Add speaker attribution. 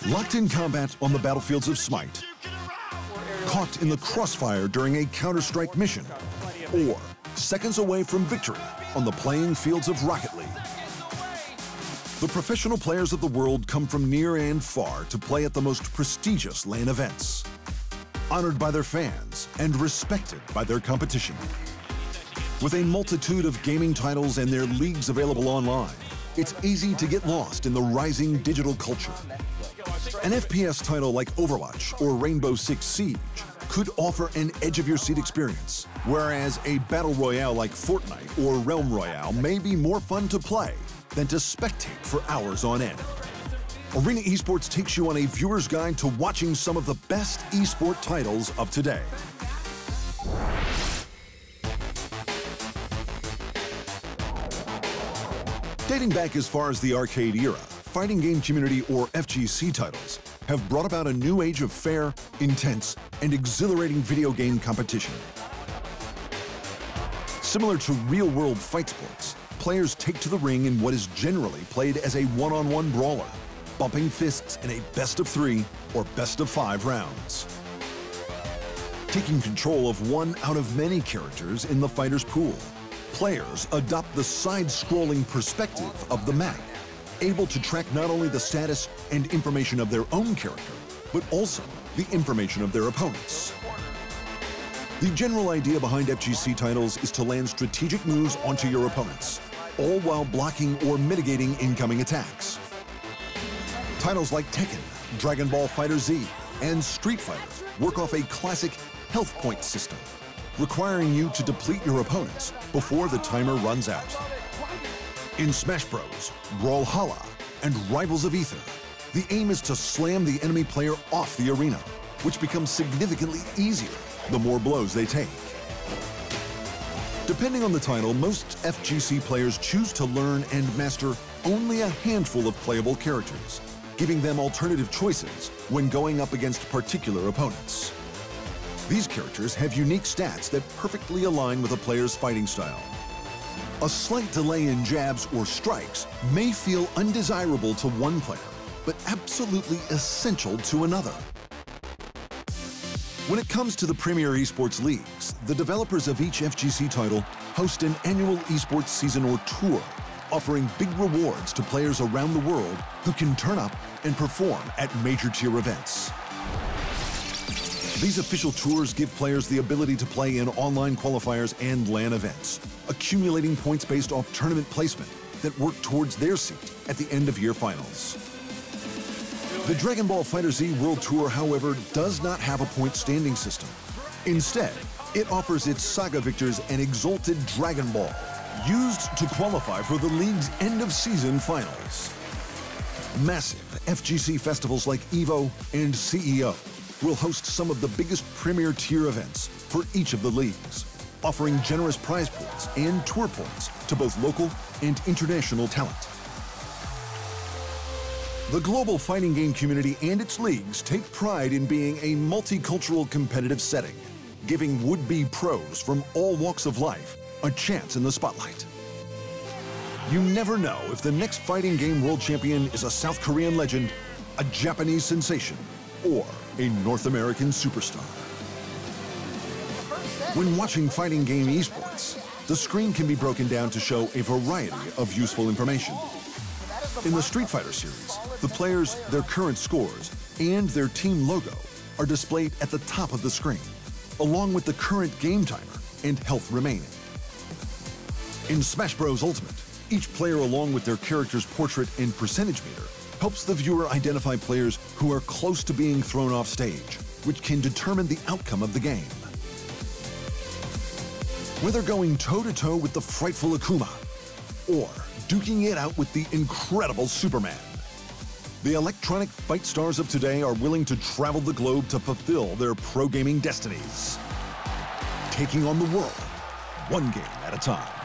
Speaker 1: Locked in combat on the battlefields of Smite, caught in the crossfire during a Counter-Strike mission, or seconds away from victory on the playing fields of Rocket League. The professional players of the world come from near and far to play at the most prestigious LAN events, honored by their fans and respected by their competition. With a multitude of gaming titles and their leagues available online, it's easy to get lost in the rising digital culture. An FPS title like Overwatch or Rainbow Six Siege could offer an edge-of-your-seat experience, whereas a battle royale like Fortnite or Realm Royale may be more fun to play than to spectate for hours on end. Arena Esports takes you on a viewer's guide to watching some of the best esport titles of today. Dating back as far as the arcade era, fighting game community or FGC titles have brought about a new age of fair, intense, and exhilarating video game competition. Similar to real-world fight sports, players take to the ring in what is generally played as a one-on-one brawler, bumping fists in a best-of-3 or best-of-5 rounds. Taking control of one out of many characters in the fighter's pool, players adopt the side-scrolling perspective of the map, able to track not only the status and information of their own character, but also the information of their opponents. The general idea behind FGC titles is to land strategic moves onto your opponents, all while blocking or mitigating incoming attacks. Titles like Tekken, Dragon Ball FighterZ, and Street Fighter work off a classic health point system, requiring you to deplete your opponents before the timer runs out. In Smash Bros, Brawlhalla, and Rivals of Aether, the aim is to slam the enemy player off the arena, which becomes significantly easier the more blows they take. Depending on the title, most FGC players choose to learn and master only a handful of playable characters, giving them alternative choices when going up against particular opponents. These characters have unique stats that perfectly align with a player's fighting style. A slight delay in jabs or strikes may feel undesirable to one player, but absolutely essential to another. When it comes to the premier esports leagues, the developers of each FGC title host an annual esports season or tour, offering big rewards to players around the world who can turn up and perform at major tier events. These official tours give players the ability to play in online qualifiers and LAN events, accumulating points based off tournament placement that work towards their seat at the end of year finals. The Dragon Ball FighterZ World Tour, however, does not have a point standing system. Instead, it offers its saga victors an exalted Dragon Ball, used to qualify for the league's end-of-season finals. Massive FGC festivals like EVO and CEO will host some of the biggest premier tier events for each of the leagues, offering generous prize pools and tour points to both local and international talent. The global fighting game community and its leagues take pride in being a multicultural competitive setting, giving would-be pros from all walks of life a chance in the spotlight. You never know if the next fighting game world champion is a South Korean legend, a Japanese sensation, or a North American superstar. When watching fighting game esports, the screen can be broken down to show a variety of useful information. In the Street Fighter series, the players, their current scores, and their team logo are displayed at the top of the screen, along with the current game timer and health remaining. In Smash Bros. Ultimate, each player along with their character's portrait and percentage meter helps the viewer identify players who are close to being thrown off stage, which can determine the outcome of the game. Whether going toe-to-toe with the frightful Akuma, or duking it out with the incredible Superman, the electronic fight stars of today are willing to travel the globe to fulfill their pro gaming destinies, taking on the world one game at a time.